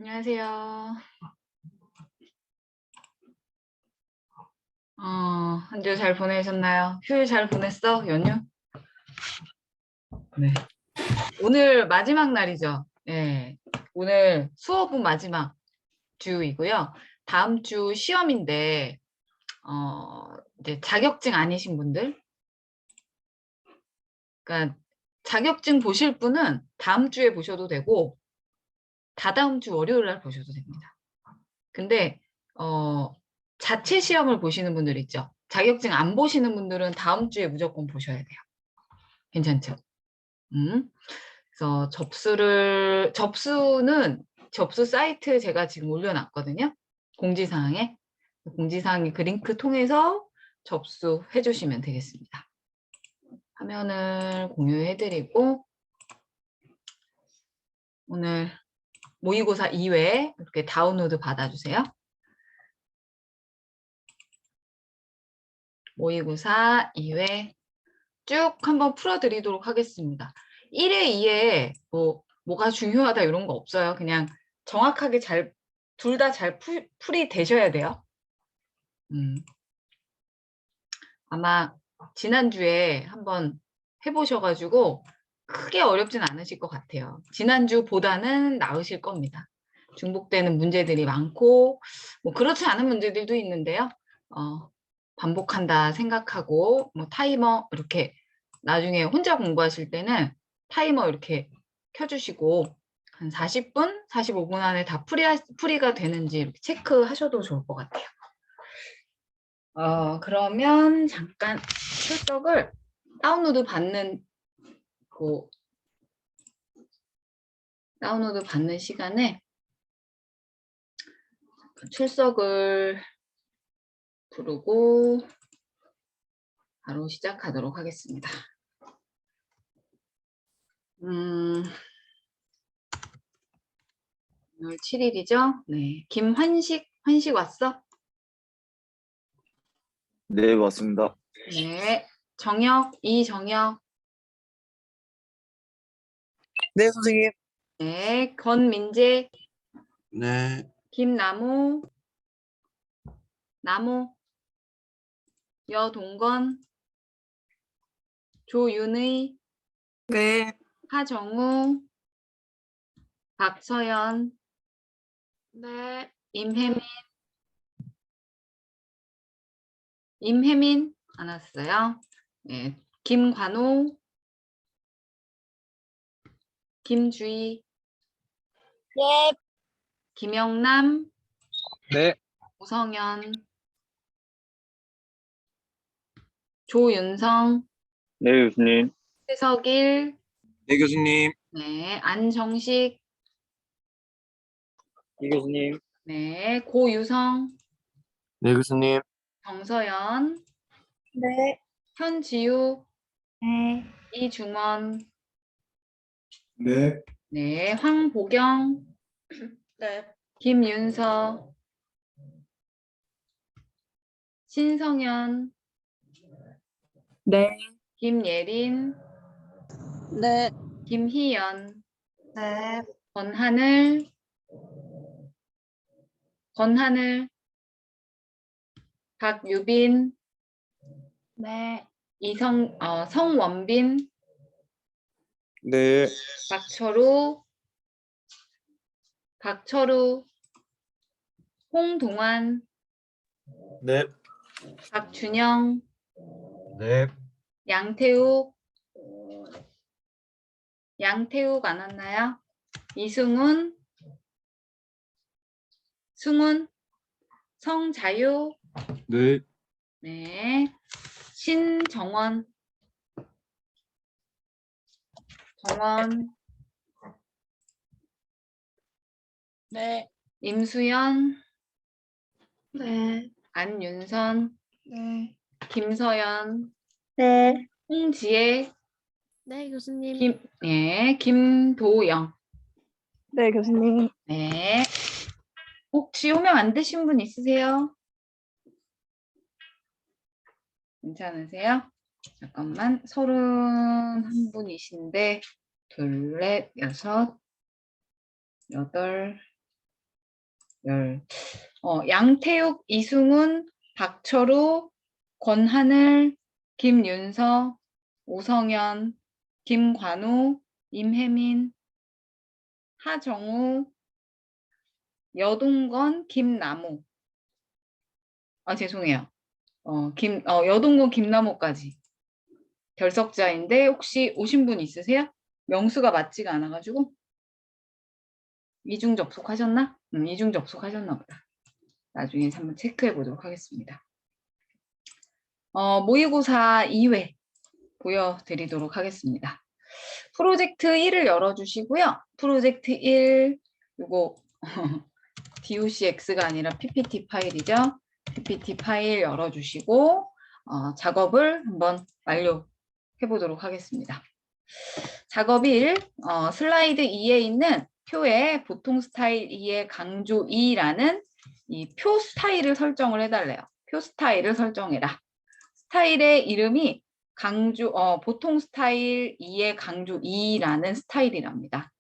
안녕하세요. 한 주 잘 보내셨나요? 휴일 잘 보냈어? 연휴? 네. 오늘 마지막 날이죠. 네. 오늘 수업은 마지막 주이고요. 다음 주 시험인데, 이제 자격증 아니신 분들, 그러니까 자격증 보실 분은 다음 주에 보셔도 되고, 다다음 주 월요일 날 보셔도 됩니다. 근데, 자체 시험을 보시는 분들 있죠. 자격증 안 보시는 분들은 다음 주에 무조건 보셔야 돼요. 괜찮죠? 그래서 접수 사이트 제가 지금 올려놨거든요. 공지사항에. 공지사항에 그 링크 통해서 접수해 주시면 되겠습니다. 화면을 공유해드리고, 오늘 모의고사 2회 이렇게 다운로드 받아주세요. 모의고사 2회 쭉 한번 풀어드리도록 하겠습니다. 1회, 2회 뭐가 중요하다 이런 거 없어요. 그냥 정확하게 둘 다 잘 풀이 되셔야 돼요. 아마 지난주에 한번 해보셔가지고 크게 어렵진 않으실 것 같아요. 지난주보다는 나으실 겁니다. 중복되는 문제들이 많고 뭐 그렇지 않은 문제들도 있는데요. 반복한다 생각하고 뭐 타이머 이렇게 나중에 혼자 공부하실 때는 타이머 이렇게 켜주시고 한 40분, 45분 안에 다 풀이가 되는지 이렇게 체크하셔도 좋을 것 같아요. 그러면 잠깐 출석을 다운로드 받는 시간에 출석을 부르고 바로 시작하도록 하겠습니다. 오늘 7일이죠? 네. 환식 왔어? 네, 맞습니다. 네. 이정혁. 네, 선생님. 네. 권민재. 네. 김나무. 여동건. 조윤의. 네. 하정우. 박서연. 네. 임혜민 안 왔어요. 네. 김관호. 김주희. 네. 김영남. 네. 오성현. 조윤성. 네, 교수님. 최석일. 네, 교수님. 네. 안정식. 네, 교수님. 네. 고유성. 네, 교수님. 정서연. 네. 현지우. 네. 이중원. 네. 네. 황보경. 네. 김윤서. 신성현. 네. 김예린. 네. 김희연. 네. 권하늘. 박유빈. 네. 성원빈. 네. 박철우. 홍동환. 네. 박준영. 네. 양태욱 안 왔나요? 이승훈. 성자유. 네. 네. 신정원. 네. 임수연. 네. 안윤선. 네. 김서연. 네. 홍지혜. 네, 교수님. 김도영. 네, 교수님. 네. 혹시 호명 안 되신 분 있으세요? 괜찮으세요? 잠깐만. 31분이신데 둘, 넷, 여섯, 여덟, 양태욱, 이승훈, 박철우, 권하늘, 김윤서, 오성현, 김관우, 임혜민, 하정우, 여동건, 김나무. 죄송해요. 여동건, 김나무까지 결석자인데 혹시 오신 분 있으세요? 명수가 맞지가 않아가지고. 이중 접속하셨나? 이중 접속하셨나 보다. 나중에 한번 체크해 보도록 하겠습니다. 모의고사 2회 보여드리도록 하겠습니다. 프로젝트 1을 열어주시고요. 프로젝트 1, 요거 docx가 아니라 ppt 파일이죠. ppt 파일 열어주시고 작업을 한번 완료해 보도록 하겠습니다. 작업 1, 슬라이드 2에 있는 표에 보통 스타일 2의 강조 2라는 이 표 스타일을 설정을 해달래요. 표 스타일을 설정해라. 스타일의 이름이 보통 스타일 2의 강조 2라는 스타일이랍니다.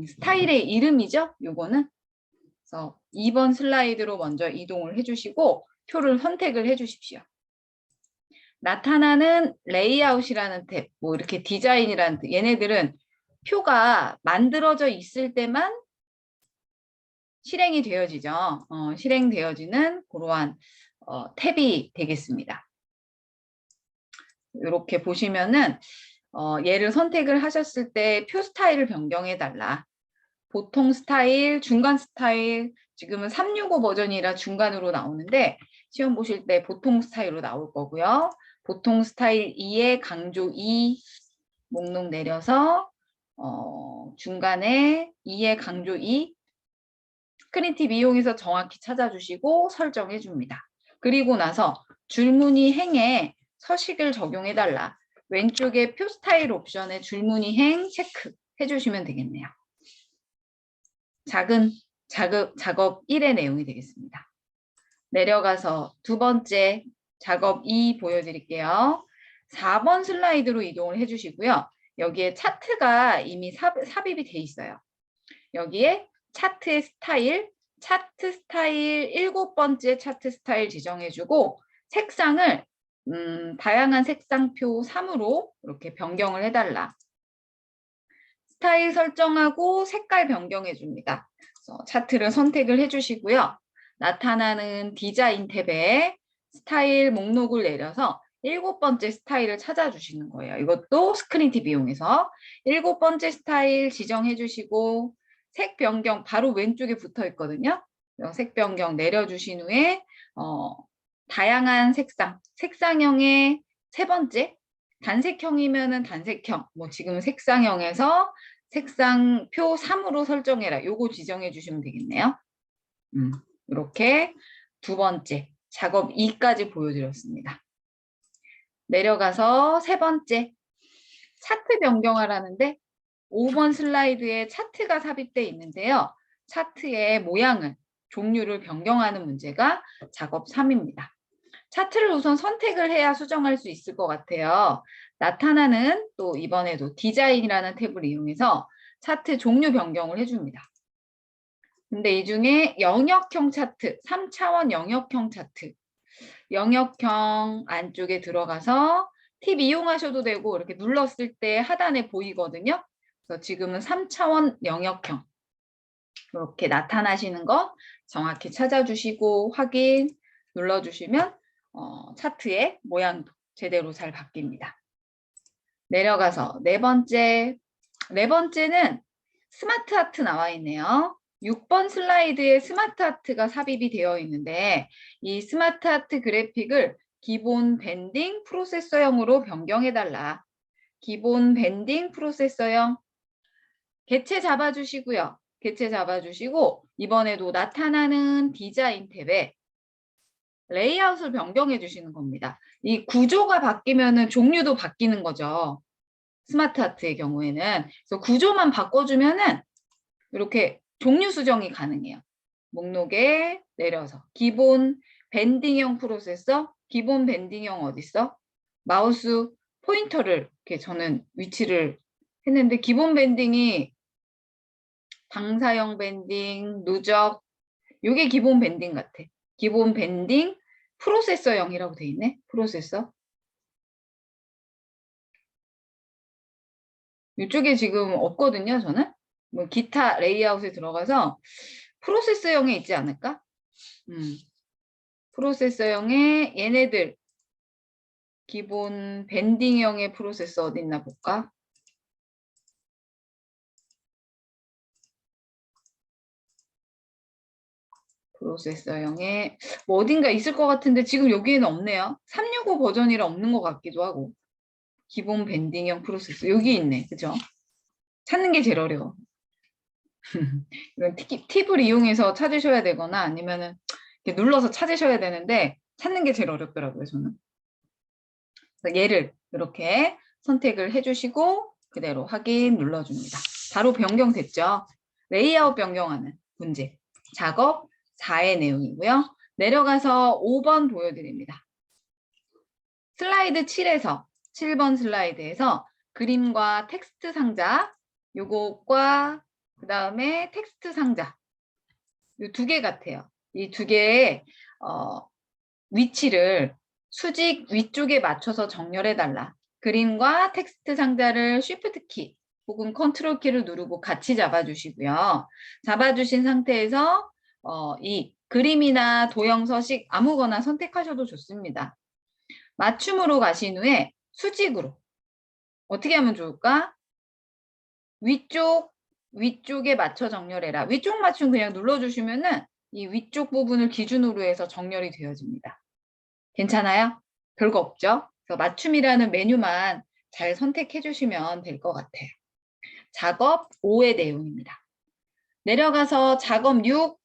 스타일의 이름이죠. 요거는. 그래서 2번 슬라이드로 먼저 이동을 해주시고 표를 선택을 해주십시오. 나타나는 레이아웃이라는 탭, 뭐 이렇게 디자인이라는 탭, 얘네들은 표가 만들어져 있을 때만 실행이 되어지죠. 실행되어지는 그러한 탭이 되겠습니다. 이렇게 보시면은 얘를 선택을 하셨을 때 표 스타일을 변경해 달라. 보통 스타일, 중간 스타일, 지금은 365 버전이라 중간으로 나오는데 시험 보실 때 보통 스타일로 나올 거고요. 보통 스타일 2의 강조 2 목록 내려서 중간에 2의 강조 2 스크린팁 이용해서 정확히 찾아주시고 설정해 줍니다. 그리고 나서 줄무늬 행에 서식을 적용해 달라. 왼쪽에 표 스타일 옵션에 줄무늬 행 체크 해주시면 되겠네요. 작업 1의 내용이 되겠습니다. 내려가서 두 번째 작업 2 보여드릴게요. 4번 슬라이드로 이동을 해주시고요. 여기에 차트가 이미 삽입이 돼 있어요. 여기에 차트의 스타일, 차트 스타일 7번째 차트 스타일 지정해주고 색상을 다양한 색상표 3으로 이렇게 변경을 해달라. 스타일 설정하고 색깔 변경해 줍니다. 그래서 차트를 선택을 해주시고요. 나타나는 디자인 탭에 스타일 목록을 내려서 7번째 스타일을 찾아주시는 거예요. 이것도 스크린팁 이용해서 7번째 스타일 지정해 주시고 색 변경 바로 왼쪽에 붙어 있거든요. 색 변경 내려주신 후에 다양한 색상형의 세 번째 단색형이면은 단색형, 뭐 지금 색상형에서 색상표 3으로 설정해라. 요거 지정해 주시면 되겠네요. 이렇게 두 번째 작업 2까지 보여드렸습니다. 내려가서 세 번째 차트 변경하라는데 5번 슬라이드에 차트가 삽입되어 있는데요. 차트의 모양을, 종류를 변경하는 문제가 작업 3입니다. 차트를 우선 선택을 해야 수정할 수 있을 것 같아요. 나타나는 또 이번에도 디자인이라는 탭을 이용해서 차트 종류 변경을 해줍니다. 근데 이 중에 영역형 차트, 3차원 영역형 차트, 영역형 안쪽에 들어가서 팁 이용하셔도 되고 이렇게 눌렀을 때 하단에 보이거든요. 그래서 지금은 3차원 영역형 이렇게 나타나시는 거 정확히 찾아주시고 확인 눌러주시면 차트의 모양도 제대로 잘 바뀝니다. 내려가서 네 번째는 스마트 아트 나와 있네요. 6번 슬라이드에 스마트 아트가 삽입이 되어 있는데 이 스마트 아트 그래픽을 기본 밴딩 프로세서형으로 변경해달라. 기본 밴딩 프로세서형 개체 잡아주시고요. 개체 잡아주시고 이번에도 나타나는 디자인 탭에 레이아웃을 변경해 주시는 겁니다. 이 구조가 바뀌면은 종류도 바뀌는 거죠. 스마트 아트의 경우에는. 그래서 구조만 바꿔주면은 이렇게 종류 수정이 가능해요. 목록에 내려서 기본 밴딩형 프로세서, 기본 밴딩형 어딨어? 마우스 포인터를 이렇게 저는 위치를 했는데 기본 밴딩이 방사형 밴딩, 누적 요게 기본 밴딩 같아. 기본 밴딩 프로세서형이라고 돼 있네. 프로세서. 이쪽에 지금 없거든요, 저는. 뭐 기타 레이아웃에 들어가서 프로세서형에 있지 않을까? 프로세서형에 얘네들 기본 밴딩형의 프로세서 어디 있나 볼까? 프로세서형에 뭐 어딘가 있을 것 같은데 지금 여기에는 없네요. 365 버전이라 없는 것 같기도 하고. 기본 밴딩형 프로세서 여기 있네. 그죠? 찾는 게 제일 어려워. 이건 팁을 이용해서 찾으셔야 되거나 아니면은 이렇게 눌러서 찾으셔야 되는데 찾는 게 제일 어렵더라고요, 저는. 그래서 얘를 이렇게 선택을 해주시고 그대로 확인 눌러줍니다. 바로 변경됐죠? 레이아웃 변경하는 문제. 작업 4의 내용이고요. 내려가서 5번 보여드립니다. 슬라이드 7에서 7번 슬라이드에서 그림과 텍스트 상자 요것과 그 다음에 텍스트 상자 요 두 개 같아요. 이 두 개의 위치를 수직 위쪽에 맞춰서 정렬해 달라. 그림과 텍스트 상자를 Shift 키 혹은 컨트롤 키를 누르고 같이 잡아주시고요. 잡아주신 상태에서 이 그림이나 도형 서식 아무거나 선택하셔도 좋습니다. 맞춤으로 가신 후에 수직으로 어떻게 하면 좋을까? 위쪽에 맞춰 정렬해라. 위쪽 맞춤 그냥 눌러주시면은 이 위쪽 부분을 기준으로 해서 정렬이 되어집니다. 괜찮아요? 별거 없죠? 그래서 맞춤이라는 메뉴만 잘 선택해 주시면 될 것 같아요. 작업 5의 내용입니다. 내려가서 작업 6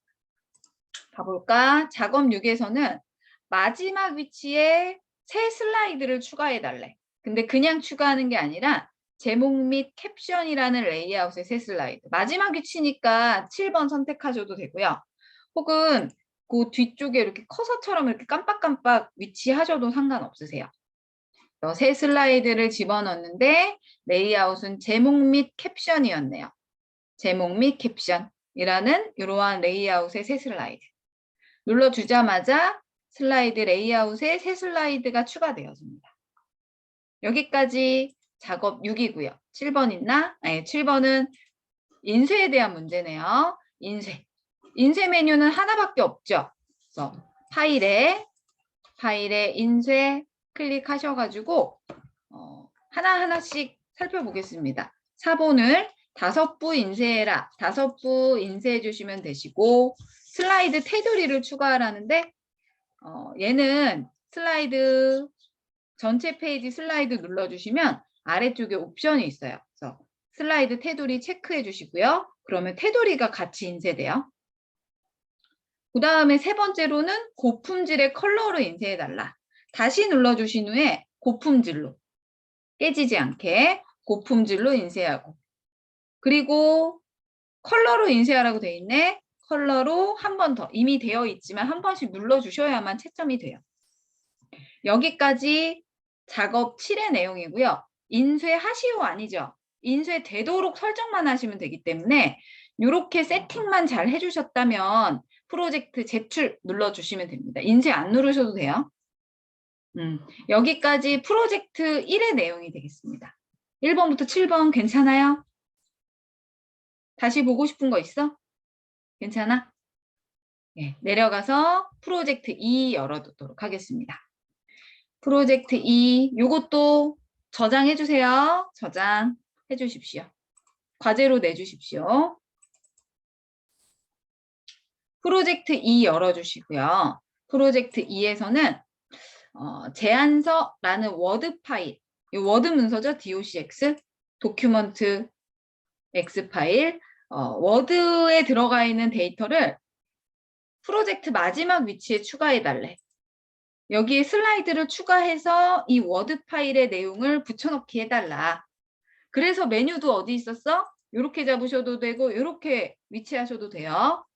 가볼까? 작업 6에서는 마지막 위치에 새 슬라이드를 추가해 달래. 근데 그냥 추가하는 게 아니라 제목 및 캡션이라는 레이아웃의 새 슬라이드. 마지막 위치니까 7번 선택하셔도 되고요. 혹은 그 뒤쪽에 이렇게 커서처럼 이렇게 깜빡깜빡 위치하셔도 상관없으세요. 새 슬라이드를 집어넣는데 레이아웃은 제목 및 캡션이었네요. 제목 및 캡션이라는 이러한 레이아웃의 새 슬라이드. 눌러주자마자 슬라이드 레이아웃에 새 슬라이드가 추가되어집니다. 여기까지 작업 6이고요. 7번 있나? 네, 7번은 인쇄에 대한 문제네요. 인쇄. 인쇄 메뉴는 하나밖에 없죠. 그래서 파일에 인쇄 클릭하셔가지고 하나하나씩 살펴보겠습니다. 사본을 5부 인쇄해라. 5부 인쇄해 주시면 되시고 슬라이드 테두리를 추가하라는데 얘는 슬라이드 전체 페이지 슬라이드 눌러주시면 아래쪽에 옵션이 있어요. 그래서 슬라이드 테두리 체크해 주시고요. 그러면 테두리가 같이 인쇄돼요. 그 다음에 세 번째로는 고품질의 컬러로 인쇄해 달라. 다시 눌러주신 후에 고품질로 깨지지 않게 고품질로 인쇄하고 그리고 컬러로 인쇄하라고 돼 있네. 컬러로 한 번 더 이미 되어 있지만 한 번씩 눌러주셔야만 채점이 돼요. 여기까지 작업 7의 내용이고요. 인쇄하시오 아니죠. 인쇄되도록 설정만 하시면 되기 때문에 이렇게 세팅만 잘 해주셨다면 프로젝트 제출 눌러주시면 됩니다. 인쇄 안 누르셔도 돼요. 여기까지 프로젝트 1의 내용이 되겠습니다. 1번부터 7번 괜찮아요? 다시 보고 싶은 거 있어? 괜찮아? 네, 내려가서 프로젝트 2 열어두도록 하겠습니다. 프로젝트 2, 요것도 저장해 주세요. 저장해 주십시오. 과제로 내주십시오. 프로젝트 2 열어주시고요. 프로젝트 2에서는 제안서라는 워드 파일, 이 워드 문서죠. docx, 도큐먼트 x 파일, 워드에 들어가 있는 데이터를 프로젝트 마지막 위치에 추가해 달래. 여기에 슬라이드를 추가해서 이 워드 파일의 내용을 붙여넣기 해달라. 그래서 메뉴도 어디 있었어? 이렇게 잡으셔도 되고 이렇게 위치하셔도 돼요.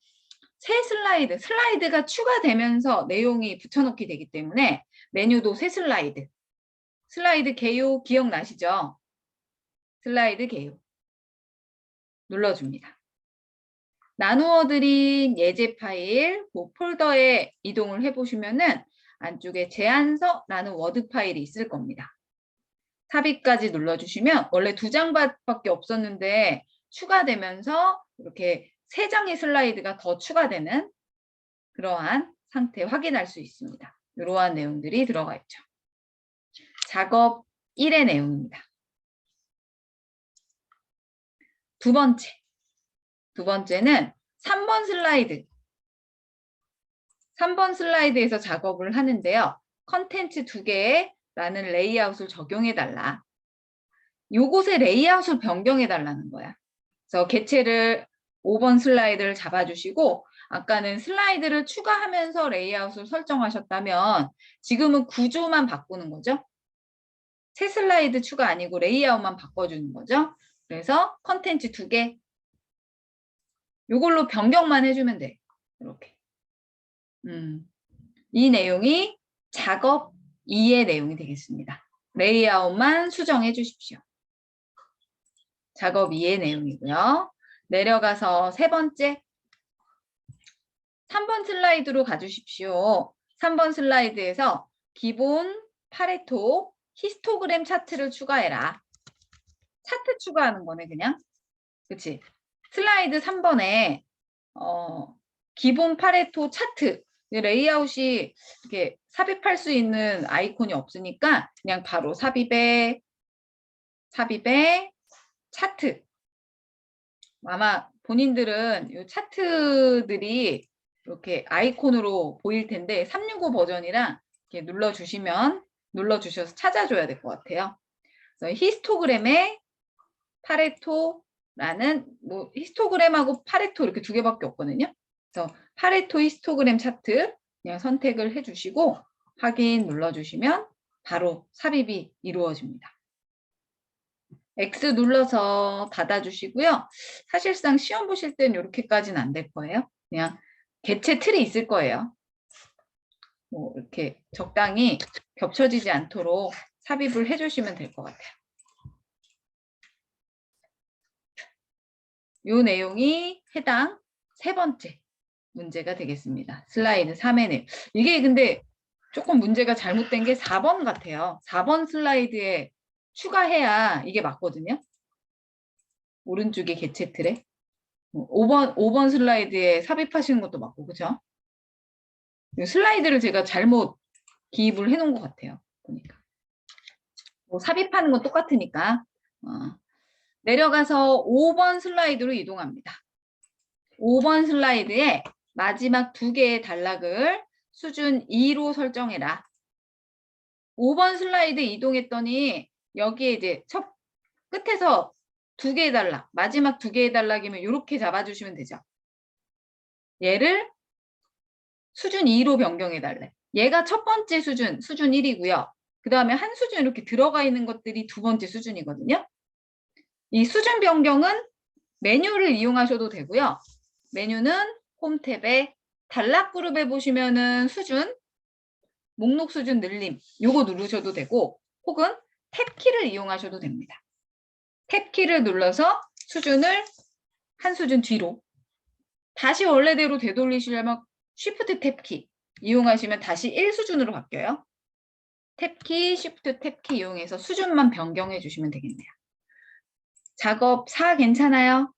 새 슬라이드가 추가되면서 내용이 붙여넣기 되기 때문에 메뉴도 새 슬라이드 개요 기억나시죠? 슬라이드 개요 눌러줍니다. 나누어 드린 예제 파일 그 폴더에 이동을 해보시면은 안쪽에 제안서라는 워드 파일이 있을 겁니다. 삽입까지 눌러주시면 원래 2장밖에 없었는데 추가되면서 이렇게 3장의 슬라이드가 더 추가되는 그러한 상태 확인할 수 있습니다. 이러한 내용들이 들어가 있죠. 작업 1의 내용입니다. 두 번째는 3번 슬라이드. 3번 슬라이드에서 작업을 하는데요. 컨텐츠 2개라는 레이아웃을 적용해달라. 요곳의 레이아웃을 변경해달라는 거야. 그래서 개체를 5번 슬라이드를 잡아주시고 아까는 슬라이드를 추가하면서 레이아웃을 설정하셨다면 지금은 구조만 바꾸는 거죠. 새 슬라이드 추가 아니고 레이아웃만 바꿔주는 거죠. 그래서 컨텐츠 2개 요걸로 변경만 해주면 돼. 이렇게. 이 내용이 작업 2의 내용이 되겠습니다. 레이아웃만 수정해 주십시오. 작업 2의 내용이고요. 내려가서 3번째 3번 슬라이드로 가주십시오. 3번 슬라이드에서 기본 파레토 히스토그램 차트를 추가해라. 차트 추가하는 거네 그냥. 그치? 슬라이드 3번에 기본 파레토 차트 레이아웃이 이렇게 삽입할 수 있는 아이콘이 없으니까 그냥 바로 삽입에 차트. 아마 본인들은 이 차트들이 이렇게 아이콘으로 보일 텐데 365 버전이랑 이렇게 눌러주셔서 찾아줘야 될 것 같아요. 그래서 히스토그램에 파레토라는 뭐 히스토그램하고 파레토 이렇게 2개밖에 없거든요. 그래서 파레토 히스토그램 차트 그냥 선택을 해주시고 확인 눌러주시면 바로 삽입이 이루어집니다. X 눌러서 닫아주시고요. 사실상 시험 보실 때는 이렇게까지는 안 될 거예요. 그냥 개체 틀이 있을 거예요. 뭐 이렇게 적당히 겹쳐지지 않도록 삽입을 해주시면 될 것 같아요. 이 내용이 해당 3번째 문제가 되겠습니다. 슬라이드 3의 내용. 이게 근데 조금 문제가 잘못된 게 4번 같아요. 4번 슬라이드에 추가해야 이게 맞거든요. 오른쪽에 개체 틀에. 5번 슬라이드에 삽입하시는 것도 맞고, 그죠? 슬라이드를 제가 잘못 기입을 해놓은 것 같아요. 보니까. 뭐 삽입하는 건 똑같으니까. 내려가서 5번 슬라이드로 이동합니다. 5번 슬라이드에 마지막 2개의 단락을 수준 2로 설정해라. 5번 슬라이드 이동했더니 여기에 이제 첫 끝에서 2개의 단락, 마지막 2개의 단락이면 이렇게 잡아주시면 되죠. 얘를 수준 2로 변경해달래. 얘가 첫 번째 수준 1이고요. 그 다음에 한 수준 이렇게 들어가 있는 것들이 2번째 수준이거든요. 이 수준 변경은 메뉴를 이용하셔도 되고요. 메뉴는 홈 탭에 단락 그룹에 보시면은 수준, 목록 수준 늘림 요거 누르셔도 되고 혹은 탭키를 이용하셔도 됩니다. 탭키를 눌러서 수준을 한 수준 뒤로 다시 원래대로 되돌리시려면 Shift 탭키 이용하시면 다시 1수준으로 바뀌어요. 탭키, Shift 탭키 이용해서 수준만 변경해 주시면 되겠네요. 작업 4 괜찮아요?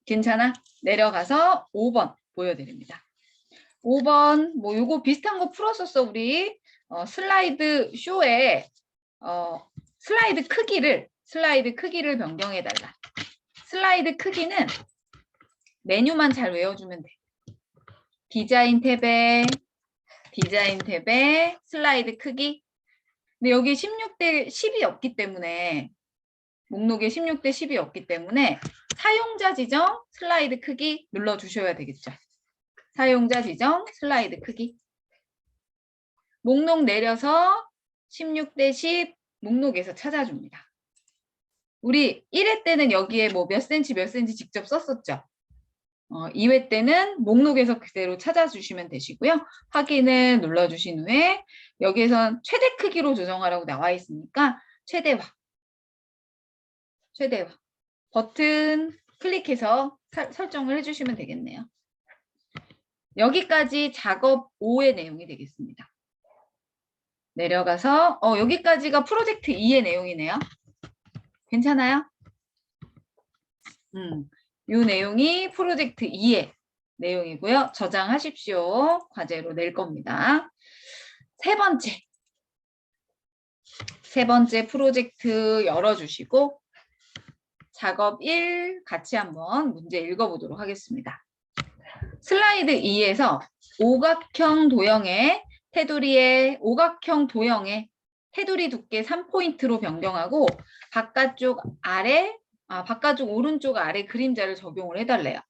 괜찮아? 내려가서 5번 보여드립니다. 5번 뭐 요거 비슷한 거 풀었었어 우리 슬라이드 쇼에 슬라이드 크기를 변경해달라. 슬라이드 크기는 메뉴만 잘 외워주면 돼. 디자인 탭에 슬라이드 크기. 근데 여기 16대 10이 없기 때문에 목록에 16대 10이 없기 때문에 사용자 지정 슬라이드 크기 눌러주셔야 되겠죠. 사용자 지정 슬라이드 크기. 목록 내려서 16대 10 목록에서 찾아줍니다. 우리 1회 때는 여기에 뭐 몇 센치 직접 썼었죠. 2회 때는 목록에서 그대로 찾아주시면 되시고요. 확인을 눌러주신 후에 여기에선 최대 크기로 조정하라고 나와 있으니까 최대화 버튼 클릭해서 설정을 해주시면 되겠네요. 여기까지 작업 5의 내용이 되겠습니다. 내려가서 여기까지가 프로젝트 2의 내용이네요. 괜찮아요? 이 내용이 프로젝트 2의 내용이고요. 저장하십시오. 과제로 낼 겁니다. 세 번째 프로젝트 열어주시고 작업 1 같이 한번 문제 읽어보도록 하겠습니다. 슬라이드 2에서 오각형 도형의 테두리의 오각형 도형의 테두리 두께 3포인트로 변경하고 바깥쪽 오른쪽 아래 그림자를 적용을 해달래요.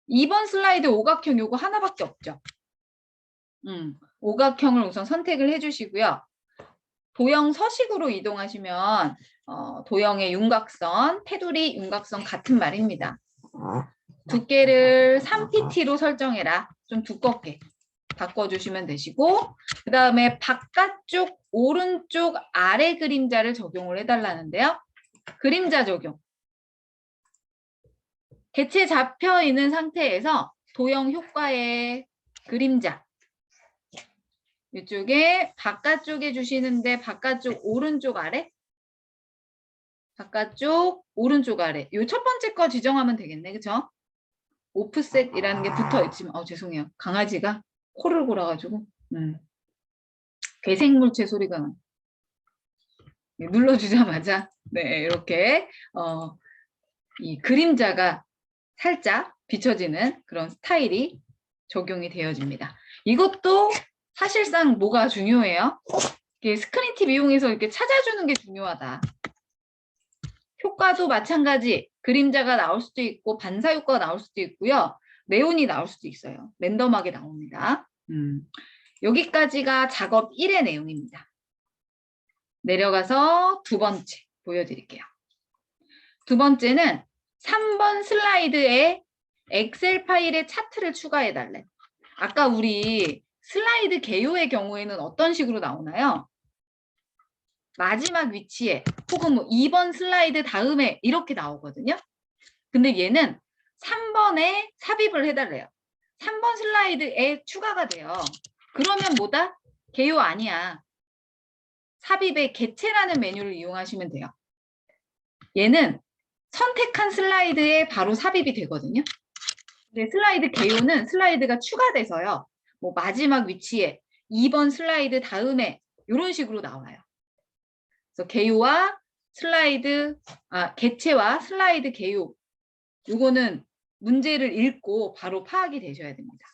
2번 슬라이드 오각형 요거 하나밖에 없죠. 오각형을 우선 선택을 해주시고요. 도형 서식으로 이동하시면 도형의 윤곽선, 테두리 윤곽선 같은 말입니다. 두께를 3pt로 설정해라. 좀 두껍게 바꿔주시면 되시고 그 다음에 바깥쪽 오른쪽 아래 그림자를 적용을 해달라는데요. 그림자 적용. 개체 잡혀 있는 상태에서 도형 효과의 그림자 이쪽에 바깥쪽에 주시는데 바깥쪽 오른쪽 아래 요 첫 번째 거 지정하면 되겠네. 그쵸? 오프셋이라는 게 붙어 있지만 죄송해요. 강아지가 코를 골아가지고 괴생물체 소리가 나. 눌러주자마자 이렇게 이 그림자가 살짝 비춰지는 그런 스타일이 적용이 되어집니다. 이것도 사실상 뭐가 중요해요? 스크린 팁 이용해서 이렇게 찾아주는 게 중요하다. 효과도 마찬가지. 그림자가 나올 수도 있고 반사 효과가 나올 수도 있고요. 네온이 나올 수도 있어요. 랜덤하게 나옵니다. 여기까지가 작업 1의 내용입니다. 내려가서 두 번째 보여드릴게요. 두 번째는 3번 슬라이드에 엑셀 파일에 차트를 추가해달래. 아까 우리 슬라이드 개요의 경우에는 어떤 식으로 나오나요? 마지막 위치에 혹은 2번 슬라이드 다음에 이렇게 나오거든요. 근데 얘는 3번에 삽입을 해달래요. 3번 슬라이드에 추가가 돼요. 그러면 뭐다? 개요 아니야. 삽입의 개체라는 메뉴를 이용하시면 돼요. 얘는 선택한 슬라이드에 바로 삽입이 되거든요. 근데 슬라이드 개요는 슬라이드가 추가돼서요. 마지막 위치에 2번 슬라이드 다음에 이런 식으로 나와요. 그래서 개요와 개체와 슬라이드 개요. 요거는 문제를 읽고 바로 파악이 되셔야 됩니다.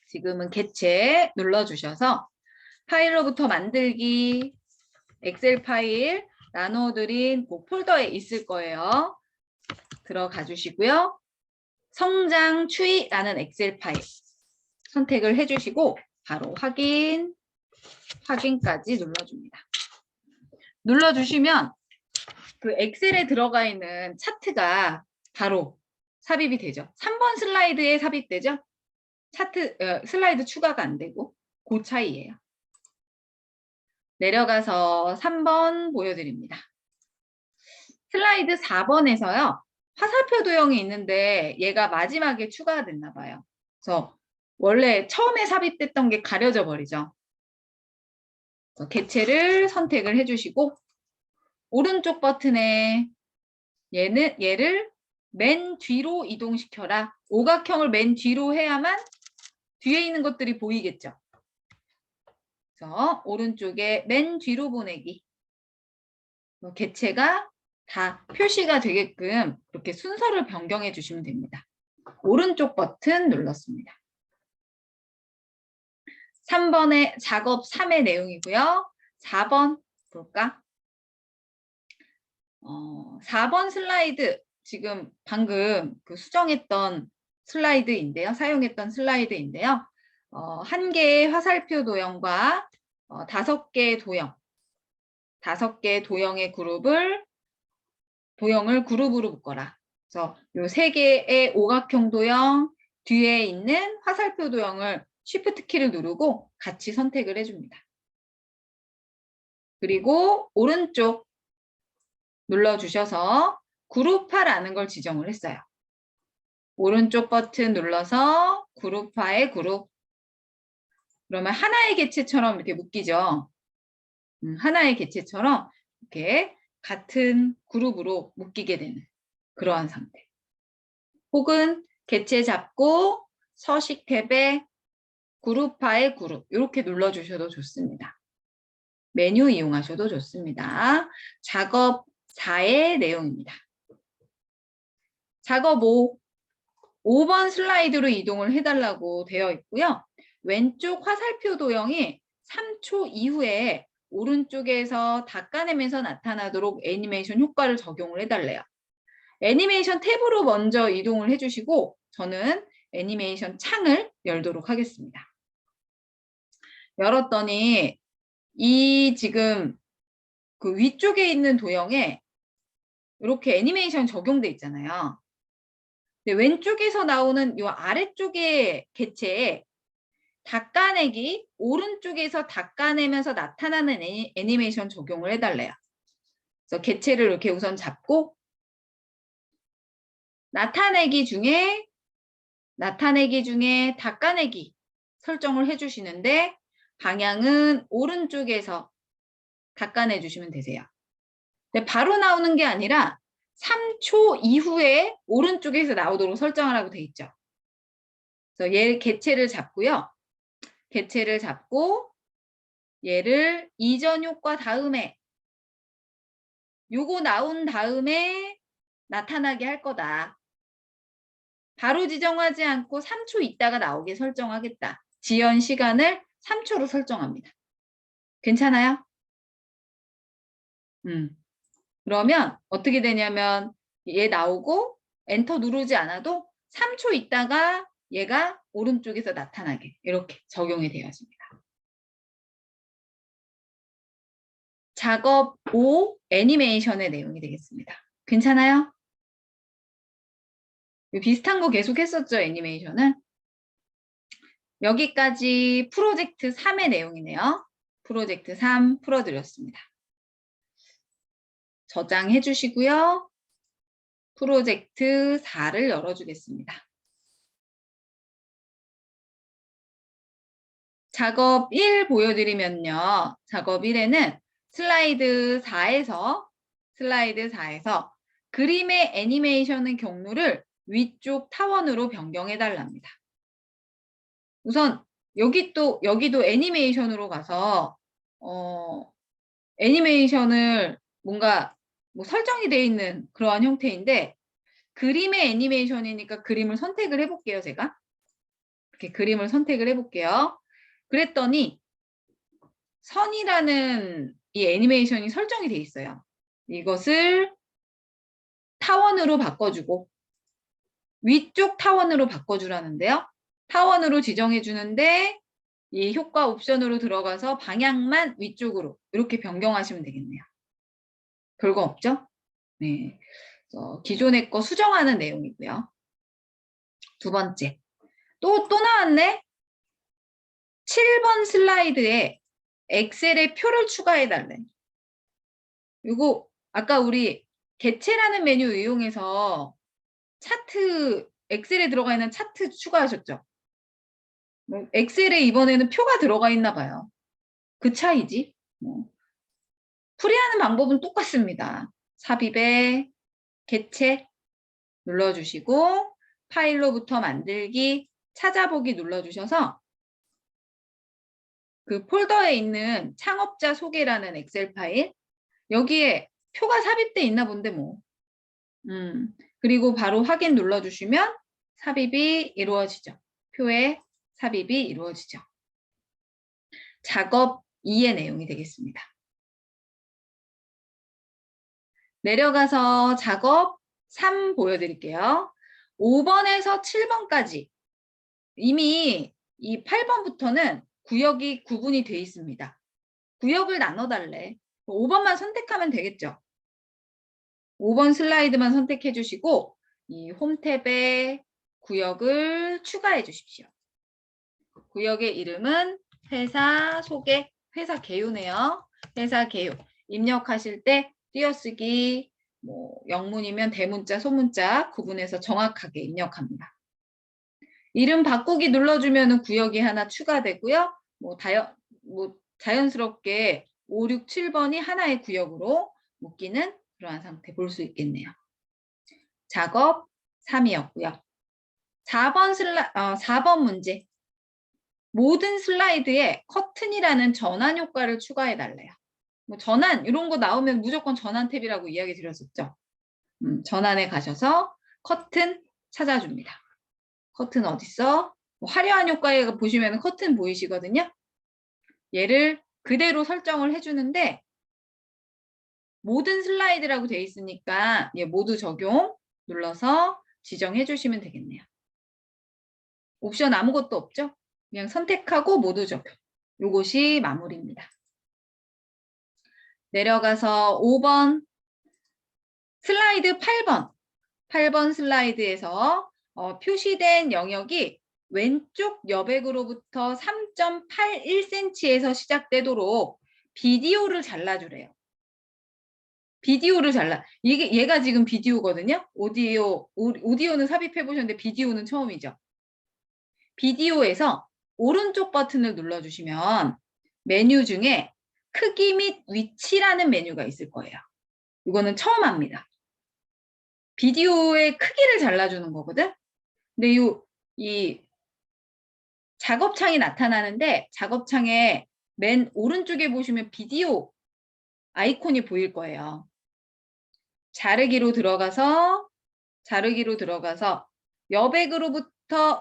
지금은 개체 눌러주셔서 파일로부터 만들기, 엑셀 파일 나눠드린 폴더에 있을 거예요. 들어가 주시고요. 성장 추이라는 엑셀 파일 선택을 해주시고 바로 확인까지 눌러줍니다. 눌러주시면 그 엑셀에 들어가 있는 차트가 바로 삽입이 되죠. 3번 슬라이드에 삽입되죠. 슬라이드 추가가 안 되고 그 차이예요. 내려가서 3번 보여드립니다. 슬라이드 4번에서요. 화살표 도형이 있는데 얘가 마지막에 추가가 됐나 봐요. 그래서 원래 처음에 삽입됐던 게 가려져 버리죠. 그래서 개체를 선택을 해주시고 오른쪽 버튼에 얘를 맨 뒤로 이동시켜라. 오각형을 맨 뒤로 해야만 뒤에 있는 것들이 보이겠죠. 그래서 오른쪽에 맨 뒤로 보내기. 개체가 다 표시가 되게끔 이렇게 순서를 변경해 주시면 됩니다. 오른쪽 버튼 눌렀습니다. 3번의 작업 3의 내용이고요. 4번 볼까? 4번 슬라이드 지금 방금 그 수정했던 슬라이드인데요. 사용했던 슬라이드인데요. 1개의 화살표 도형과 5개의 도형, 5개의 도형의 도형을 그룹으로 묶어라. 그래서 이 3개의 오각형 도형 뒤에 있는 화살표 도형을 Shift 키를 누르고 같이 선택을 해줍니다. 그리고 오른쪽 눌러주셔서 그룹화라는 걸 지정을 했어요. 오른쪽 버튼 눌러서 그룹화의 그룹. 그러면 하나의 개체처럼 이렇게 묶이죠. 하나의 개체처럼 이렇게 같은 그룹으로 묶이게 되는 그러한 상태. 혹은 개체 잡고 서식 탭에 그룹화의 그룹 이렇게 눌러주셔도 좋습니다. 메뉴 이용하셔도 좋습니다. 작업 4의 내용입니다. 작업 5번 슬라이드로 이동을 해달라고 되어 있고요. 왼쪽 화살표 도형이 3초 이후에 오른쪽에서 닦아내면서 나타나도록 애니메이션 효과를 적용을 해달래요. 애니메이션 탭으로 먼저 이동을 해주시고 저는 애니메이션 창을 열도록 하겠습니다. 열었더니 이 지금 그 위쪽에 있는 도형에 이렇게 애니메이션 적용돼 있잖아요. 근데 왼쪽에서 나오는 이 아래쪽의 개체에 닦아내기, 오른쪽에서 닦아내면서 나타나는 애니메이션 적용을 해달래요. 그래서 개체를 이렇게 우선 잡고 나타내기 중에 닦아내기 설정을 해주시는데 방향은 오른쪽에서 닦아내 주시면 되세요. 근데 바로 나오는 게 아니라 3초 이후에 오른쪽에서 나오도록 설정하라고 돼 있죠. 그래서 얘 개체를 잡고요. 개체를 잡고 얘를 이전 효과 다음에 요거 나온 다음에 나타나게 할 거다. 바로 지정하지 않고 3초 있다가 나오게 설정하겠다. 지연 시간을 3초로 설정합니다. 괜찮아요? 그러면 어떻게 되냐면 얘 나오고 엔터 누르지 않아도 3초 있다가 얘가 오른쪽에서 나타나게 이렇게 적용이 되어집니다. 작업 5 애니메이션의 내용이 되겠습니다. 괜찮아요? 비슷한 거 계속 했었죠, 애니메이션은. 여기까지 프로젝트 3의 내용이네요. 프로젝트 3 풀어드렸습니다. 저장해 주시고요. 프로젝트 4를 열어주겠습니다. 작업 1 보여드리면요. 작업 1에는 슬라이드 4에서 그림의 애니메이션의 경로를 위쪽 타원으로 변경해 달랍니다. 우선 여기도 애니메이션으로 가서 애니메이션을 뭔가 뭐 설정이 되어 있는 그러한 형태인데 그림의 애니메이션이니까 그림을 선택을 해볼게요. 제가 이렇게 그림을 선택을 해볼게요. 그랬더니 선이라는 이 애니메이션이 설정이 돼 있어요. 이것을 타원으로 바꿔주고 위쪽 타원으로 바꿔주라는데요. 타원으로 지정해 주는데 이 효과 옵션으로 들어가서 방향만 위쪽으로 이렇게 변경하시면 되겠네요. 별거 없죠? 네. 기존의 거 수정하는 내용이고요. 두 번째. 또 나왔네? 7번 슬라이드에 엑셀에 표를 추가해달래. 이거 아까 우리 개체라는 메뉴 이용해서 차트, 엑셀에 들어가 있는 차트 추가하셨죠? 엑셀에 이번에는 표가 들어가 있나 봐요. 그 차이지. 풀이하는 방법은 똑같습니다. 삽입에 개체 눌러주시고 파일로부터 만들기, 찾아보기 눌러주셔서 그 폴더에 있는 창업자 소개라는 엑셀 파일 여기에 표가 삽입돼 있나 본데 뭐. 그리고 바로 확인 눌러주시면 삽입이 이루어지죠. 표에 삽입이 이루어지죠. 작업 2의 내용이 되겠습니다. 내려가서 작업 3 보여드릴게요. 5번에서 7번까지 이미 이 8번부터는 구역이 구분이 돼 있습니다. 구역을 나눠달래. 5번만 선택하면 되겠죠. 5번 슬라이드만 선택해 주시고 이 홈 탭에 구역을 추가해 주십시오. 구역의 이름은 회사 소개, 회사 개요네요. 회사 개요. 입력하실 때 띄어쓰기 뭐 영문이면 대문자, 소문자 구분해서 정확하게 입력합니다. 이름 바꾸기 눌러주면 구역이 하나 추가되고요. 뭐 자연스럽게 5, 6, 7번이 하나의 구역으로 묶이는 그러한 상태 볼 수 있겠네요. 작업 3이었고요. 4번 문제. 모든 슬라이드에 커튼이라는 전환 효과를 추가해 달래요. 뭐 전환 이런 거 나오면 무조건 전환 탭이라고 이야기 드렸었죠. 전환에 가셔서 커튼 찾아줍니다. 커튼 어딨어? 뭐 화려한 효과에 보시면 커튼 보이시거든요. 얘를 그대로 설정을 해주는데 모든 슬라이드라고 돼 있으니까 얘 모두 적용 눌러서 지정해 주시면 되겠네요. 옵션 아무것도 없죠? 그냥 선택하고 모두 적용. 요것이 마무리입니다. 내려가서 5번 슬라이드 8번 슬라이드에서 표시된 영역이 왼쪽 여백으로부터 3.81cm에서 시작되도록 비디오를 잘라주래요. 비디오를 잘라. 얘가 지금 비디오거든요. 오디오는 삽입해 보셨는데 비디오는 처음이죠. 비디오에서 오른쪽 버튼을 눌러주시면 메뉴 중에 크기 및 위치라는 메뉴가 있을 거예요. 이거는 처음 합니다. 비디오의 크기를 잘라주는 거거든. 근데 이 작업창이 나타나는데 작업창에 맨 오른쪽에 보시면 비디오 아이콘이 보일 거예요. 자르기로 들어가서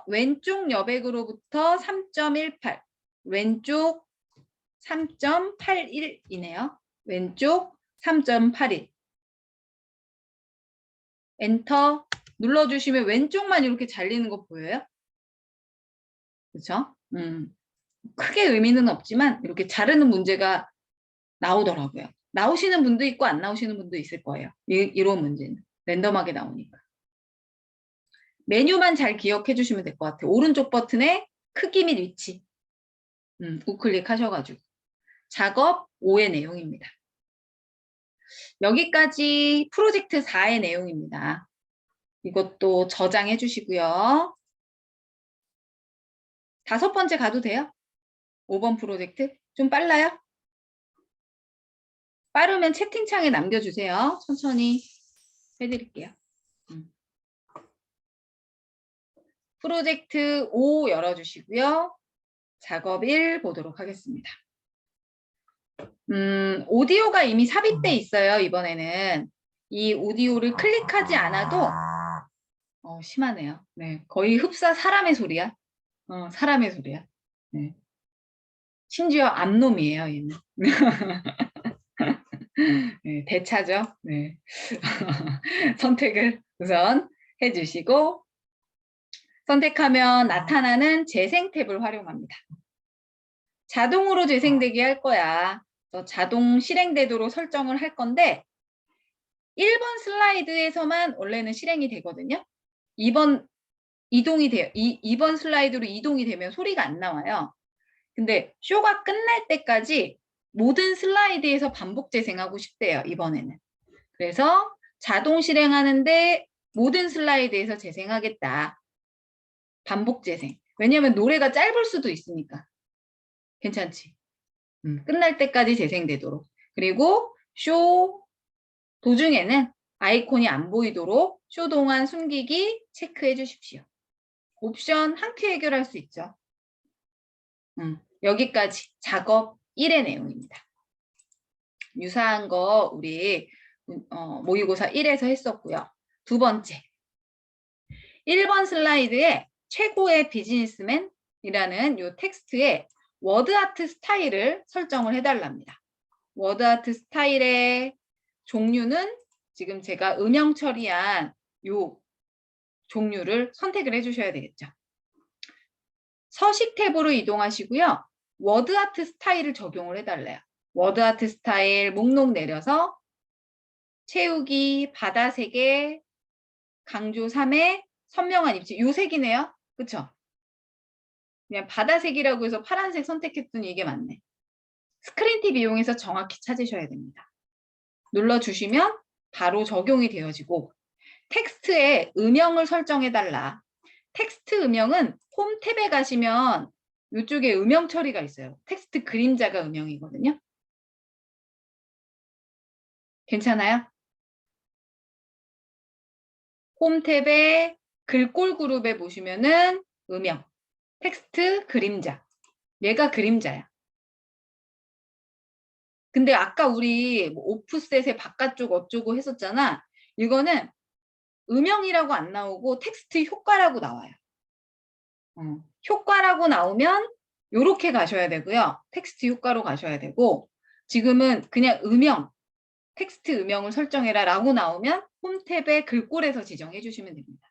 왼쪽 여백으로부터 3.18 왼쪽 3.81이네요. 왼쪽 3.81 엔터 눌러주시면 왼쪽만 이렇게 잘리는 거 보여요? 그렇죠? 크게 의미는 없지만 이렇게 자르는 문제가 나오더라고요. 나오시는 분도 있고 안 나오시는 분도 있을 거예요. 이런 문제는 랜덤하게 나오니까. 메뉴만 잘 기억해 주시면 될 것 같아요. 오른쪽 버튼에 크기 및 위치 우클릭 하셔가지고 작업 5의 내용입니다. 여기까지 프로젝트 4의 내용입니다. 이것도 저장해 주시고요. 5번째 가도 돼요? 5번 프로젝트 좀 빨라요? 빠르면 채팅창에 남겨주세요. 천천히 해드릴게요. 프로젝트 5 열어주시고요. 작업 1 보도록 하겠습니다. 오디오가 이미 삽입돼 있어요. 이번에는 이 오디오를 클릭하지 않아도 심하네요. 네, 거의 흡사 사람의 소리야. 사람의 소리야. 네. 심지어 암놈이에요. 얘는. 네, 대차죠. 네. 선택을 우선 해주시고 선택하면 나타나는 재생 탭을 활용합니다. 자동으로 재생되게 할 거야. 자동 실행되도록 설정을 할 건데 1번 슬라이드에서만 원래는 실행이 되거든요. 2번 이동이 돼요. 2번 슬라이드로 이동이 되면 소리가 안 나와요. 근데 쇼가 끝날 때까지 모든 슬라이드에서 반복 재생하고 싶대요. 이번에는. 그래서 자동 실행하는데 모든 슬라이드에서 재생하겠다. 반복 재생. 왜냐하면 노래가 짧을 수도 있으니까. 괜찮지? 끝날 때까지 재생되도록. 그리고 쇼 도중에는 아이콘이 안 보이도록 쇼 동안 숨기기 체크해 주십시오. 옵션 한 큐 해결할 수 있죠. 여기까지 작업 1의 내용입니다. 유사한 거 우리 모의고사 1에서 했었고요. 두 번째, 1번 슬라이드에 최고의 비즈니스맨이라는 이 텍스트에 워드아트 스타일을 설정을 해달랍니다. 워드아트 스타일의 종류는 지금 제가 음영 처리한 이 종류를 선택을 해주셔야 되겠죠. 서식 탭으로 이동하시고요. 워드아트 스타일을 적용을 해달래요. 워드아트 스타일 목록 내려서 채우기, 바다 3개, 강조 3에 선명한 입체. 요 색이네요. 그쵸? 그냥 바다색이라고 해서 파란색 선택했더니 이게 맞네. 스크린 팁 이용해서 정확히 찾으셔야 됩니다. 눌러주시면 바로 적용이 되어지고 텍스트에 음영을 설정해달라. 텍스트 음영은 홈 탭에 가시면 이쪽에 음영 처리가 있어요. 텍스트 그림자가 음영이거든요. 괜찮아요? 홈 탭에 글꼴 그룹에 보시면은 음영, 텍스트 그림자. 얘가 그림자야. 근데 아까 우리 뭐 오프셋의 바깥쪽 어쩌고 했었잖아. 이거는 음영이라고 안 나오고 텍스트 효과라고 나와요. 효과라고 나오면 이렇게 가셔야 되고요. 텍스트 효과로 가셔야 되고 지금은 그냥 음영, 텍스트 음영을 설정해라 라고 나오면 홈 탭의 글꼴에서 지정해 주시면 됩니다.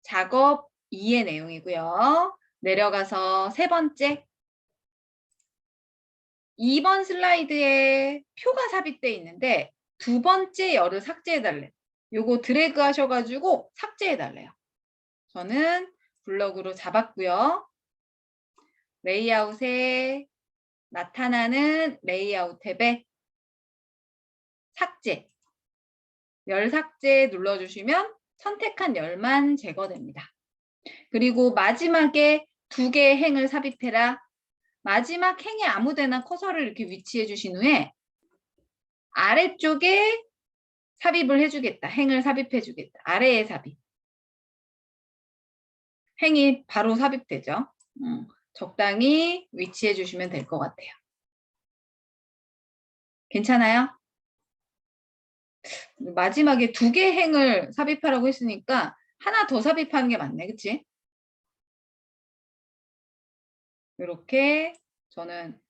작업 2의 내용이고요. 내려가서 세 번째 2번 슬라이드에 표가 삽입되어 있는데 두 번째 열을 삭제해달래요. 요거 드래그 하셔가지고 삭제해달래요. 저는 블럭으로 잡았고요. 레이아웃에 나타나는 레이아웃 탭에 삭제, 열 삭제 눌러주시면 선택한 열만 제거됩니다. 그리고 마지막에 두 개의 행을 삽입해라. 마지막 행에 아무데나 커서를 이렇게 위치해 주신 후에 아래쪽에 삽입을 해주겠다. 행을 삽입해 주겠다. 아래에 삽입. 행이 바로 삽입되죠. 적당히 위치해 주시면 될 것 같아요. 괜찮아요? 마지막에 두 개 행을 삽입하라고 했으니까 하나 더 삽입하는 게 맞네. 그치? 이렇게 저는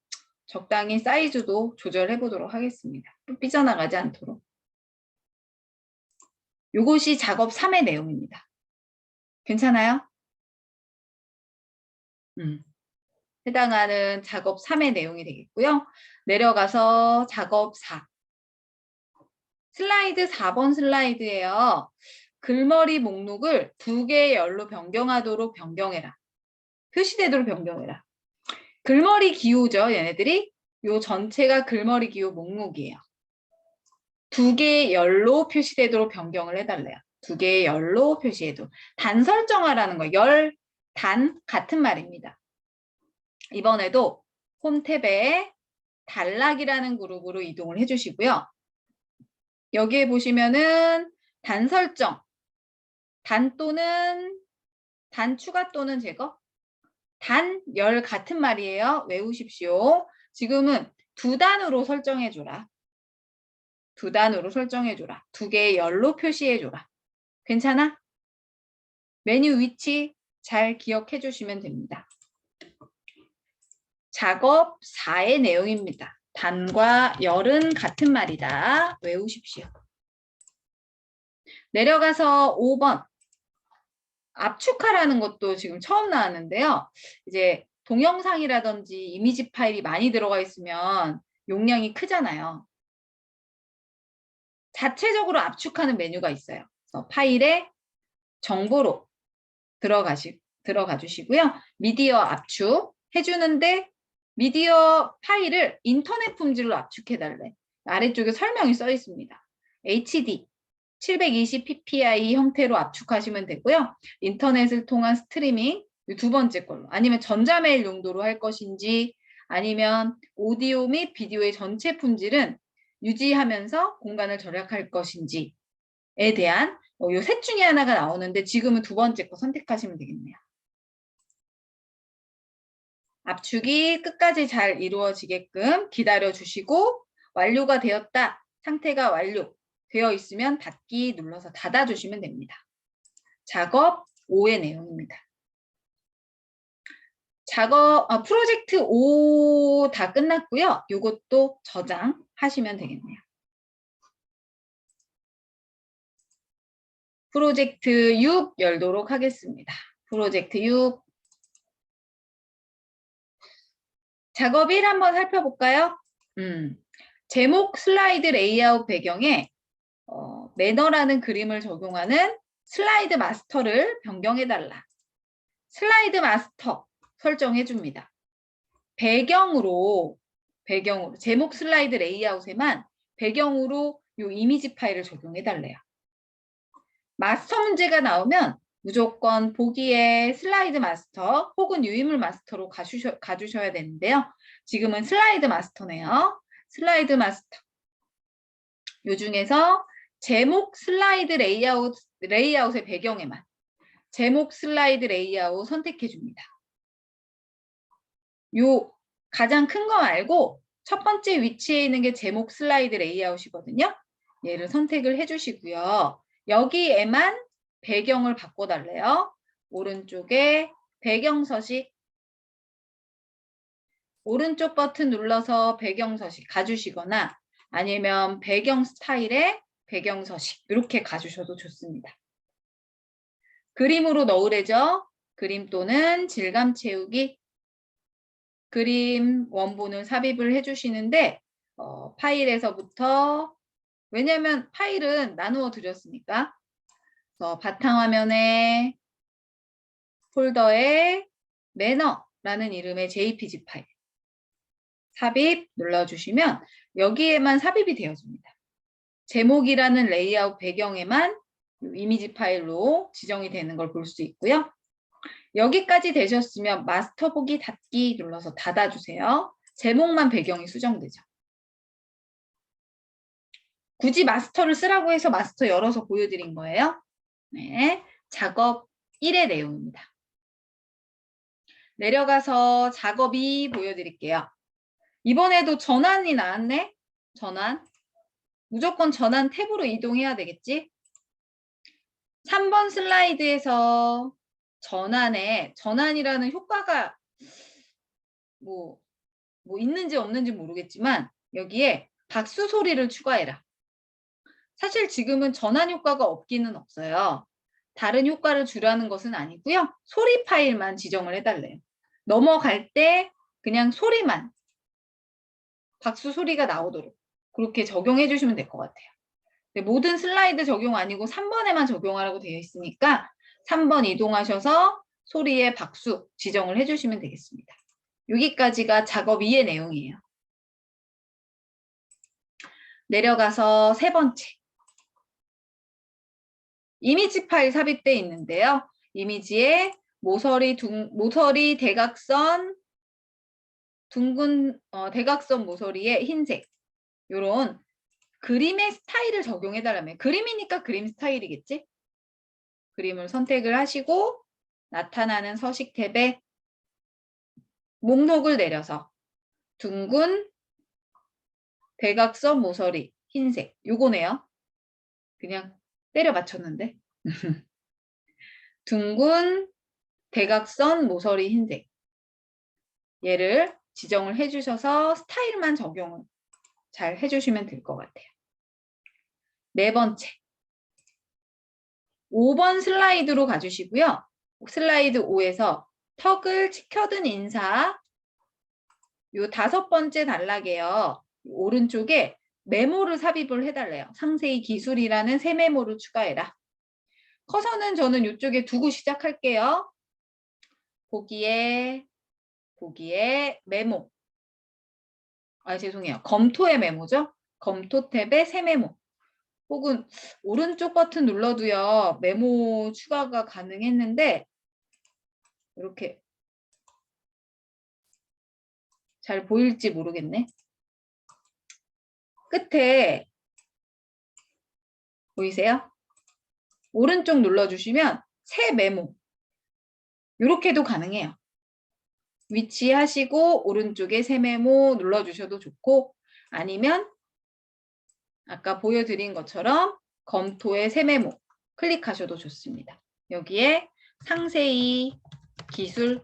적당히 사이즈도 조절해 보도록 하겠습니다. 삐져나가지 않도록. 이것이 작업 3의 내용입니다. 괜찮아요? 해당하는 작업 3의 내용이 되겠고요. 내려가서 작업 4. 슬라이드 4번 슬라이드예요. 글머리 목록을 두 개의 열로 변경하도록 변경해라. 표시되도록 변경해라. 글머리 기호죠, 얘네들이. 요 전체가 글머리 기호 목록이에요. 두 개의 열로 표시되도록 변경을 해달래요. 두 개의 열로 표시해도. 단 설정하라는 거. 열, 단 같은 말입니다. 이번에도 홈 탭에 단락이라는 그룹으로 이동을 해주시고요. 여기에 보시면은 단 설정, 단 또는 단 추가 또는 제거, 단, 열 같은 말이에요. 외우십시오. 지금은 두 단으로 설정해줘라. 두 단으로 설정해줘라. 두 개의 열로 표시해줘라. 괜찮아? 메뉴 위치 잘 기억해 주시면 됩니다. 작업 4의 내용입니다. 단과 열은 같은 말이다. 외우십시오. 내려가서 5번. 압축하라는 것도 지금 처음 나왔는데요. 이제 동영상이라든지 이미지 파일이 많이 들어가 있으면 용량이 크잖아요. 자체적으로 압축하는 메뉴가 있어요. 그래서 파일에 정보로 들어가 주시고요. 미디어 압축 해주는데 미디어 파일을 인터넷 품질로 압축해달래. 아래쪽에 설명이 써 있습니다. HD 720ppi 형태로 압축하시면 되고요. 인터넷을 통한 스트리밍 두 번째 걸로 아니면 전자메일 용도로 할 것인지 아니면 오디오 및 비디오의 전체 품질은 유지하면서 공간을 절약할 것인지에 대한 요 셋 중에 하나가 나오는데 지금은 두 번째 거 선택하시면 되겠네요. 압축이 끝까지 잘 이루어지게끔 기다려 주시고 완료가 되었다. 상태가 완료되어 있으면 닫기 눌러서 닫아 주시면 됩니다. 작업 5의 내용입니다. 프로젝트 5 다 끝났고요. 이것도 저장하시면 되겠네요. 프로젝트 6 열도록 하겠습니다. 프로젝트 6. 작업 1 한번 살펴볼까요? 제목 슬라이드 레이아웃 배경에 매너라는 그림을 적용하는 슬라이드 마스터를 변경해달라. 슬라이드 마스터 설정해줍니다. 배경으로 제목 슬라이드 레이아웃에만 배경으로 이 이미지 파일을 적용해 달래요. 마스터 문제가 나오면 무조건 보기에 슬라이드 마스터 혹은 유인물 마스터로 가주셔야 되는데요. 지금은 슬라이드 마스터네요. 슬라이드 마스터. 요 중에서 제목 슬라이드 레이아웃의 배경에만 제목 슬라이드 레이아웃 선택해 줍니다. 요 가장 큰 거 말고 첫 번째 위치에 있는 게 제목 슬라이드 레이아웃이거든요. 얘를 선택을 해주시고요. 여기에만 배경을 바꿔달래요. 오른쪽에 배경 서식. 오른쪽 버튼 눌러서 배경 서식 가주시거나 아니면 배경 스타일에 배경 서식 이렇게 가주셔도 좋습니다. 그림으로 넣으래죠. 그림 또는 질감 채우기. 그림 원본을 삽입을 해주시는데 파일에서부터 왜냐하면 파일은 나누어 드렸으니까 바탕화면에 폴더에 매너라는 이름의 JPG 파일 삽입 눌러주시면 여기에만 삽입이 되어집니다. 제목이라는 레이아웃 배경에만 이미지 파일로 지정이 되는 걸 볼 수 있고요. 여기까지 되셨으면 마스터 보기 닫기 눌러서 닫아주세요. 제목만 배경이 수정되죠. 굳이 마스터를 쓰라고 해서 마스터 열어서 보여드린 거예요. 네, 작업 1의 내용입니다. 내려가서 작업 2 보여드릴게요. 이번에도 전환이 나왔네. 전환. 무조건 전환 탭으로 이동해야 되겠지. 3번 슬라이드에서 전환이라는 효과가 뭐 있는지 없는지 모르겠지만 여기에 박수 소리를 추가해라. 사실 지금은 전환 효과가 없기는 없어요. 다른 효과를 주라는 것은 아니고요. 소리 파일만 지정을 해달래요. 넘어갈 때 그냥 소리만 박수 소리가 나오도록 그렇게 적용해 주시면 될 것 같아요. 모든 슬라이드 적용 아니고 3번에만 적용하라고 되어 있으니까 3번 이동하셔서 소리에 박수 지정을 해주시면 되겠습니다. 여기까지가 작업 2의 내용이에요. 내려가서 세 번째. 이미지 파일 삽입되어 있는데요. 이미지에 모서리 대각선, 둥근 대각선 모서리에 흰색 이런 그림의 스타일을 적용해달라면 그림이니까 그림 스타일이겠지? 그림을 선택을 하시고 나타나는 서식 탭에 목록을 내려서 둥근 대각선 모서리 흰색 요거네요. 그냥 때려 맞췄는데 둥근 대각선 모서리 흰색 얘를 지정을 해주셔서 스타일만 적용을 잘 해주시면 될 것 같아요. 네 번째 5번 슬라이드로 가주시고요. 슬라이드 5에서 턱을 치켜든 인사 요 5번째 단락에요. 오른쪽에 메모를 삽입을 해달래요. 상세히 기술이라는 새 메모를 추가해라. 커서는 저는 이쪽에 두고 시작할게요. 보기에 메모. 죄송해요. 검토의 메모죠. 검토 탭에 새 메모. 혹은 오른쪽 버튼 눌러도요. 메모 추가가 가능했는데 이렇게 잘 보일지 모르겠네. 끝에 보이세요? 오른쪽 눌러주시면 새 메모 이렇게도 가능해요. 위치하시고 오른쪽에 새 메모 눌러주셔도 좋고 아니면 아까 보여드린 것처럼 검토의 새 메모 클릭하셔도 좋습니다. 여기에 상세히 기술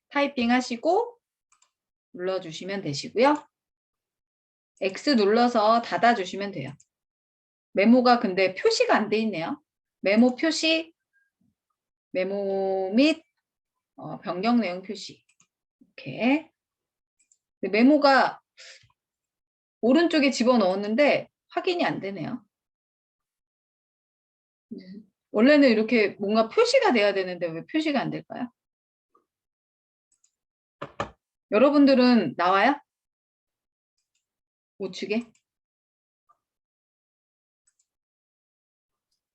타이핑 하시고 눌러주시면 되시고요. X 눌러서 닫아주시면 돼요. 메모가 근데 표시가 안 돼 있네요. 메모 표시, 메모 및 변경 내용 표시 이렇게 메모가 오른쪽에 집어넣었는데 확인이 안 되네요. 원래는 이렇게 뭔가 표시가 돼야 되는데 왜 표시가 안 될까요? 여러분들은 나와요? 우측에?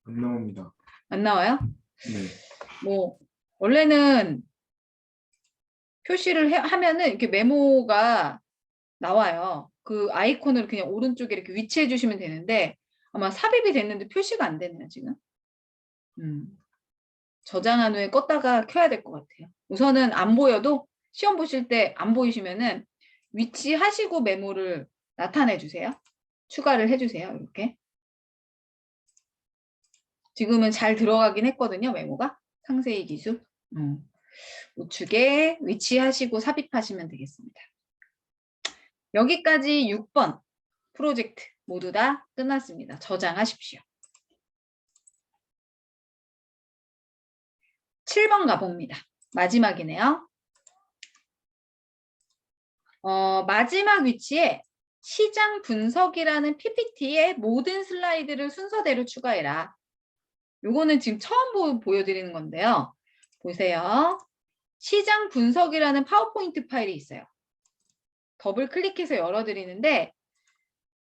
안 나옵니다. 안 나와요? 네. 뭐 원래는 표시를 하면은 이렇게 메모가 나와요. 그 아이콘을 그냥 오른쪽에 이렇게 위치해 주시면 되는데 아마 삽입이 됐는데 표시가 안 되네요, 지금. 저장한 후에 껐다가 켜야 될 것 같아요. 우선은 안 보여도 시험 보실 때 안 보이시면은 위치하시고 메모를 나타내 주세요. 추가를 해 주세요. 이렇게. 지금은 잘 들어가긴 했거든요, 메모가. 상세히 기술. 우측에 위치하시고 삽입하시면 되겠습니다. 여기까지 6번 프로젝트 모두 다 끝났습니다. 저장하십시오. 7번 가봅니다. 마지막이네요. 마지막 위치에 시장 분석이라는 PPT에 모든 슬라이드를 순서대로 추가해라. 요거는 지금 처음 보여드리는 건데요. 보세요. 시장 분석이라는 파워포인트 파일이 있어요. 더블 클릭해서 열어드리는데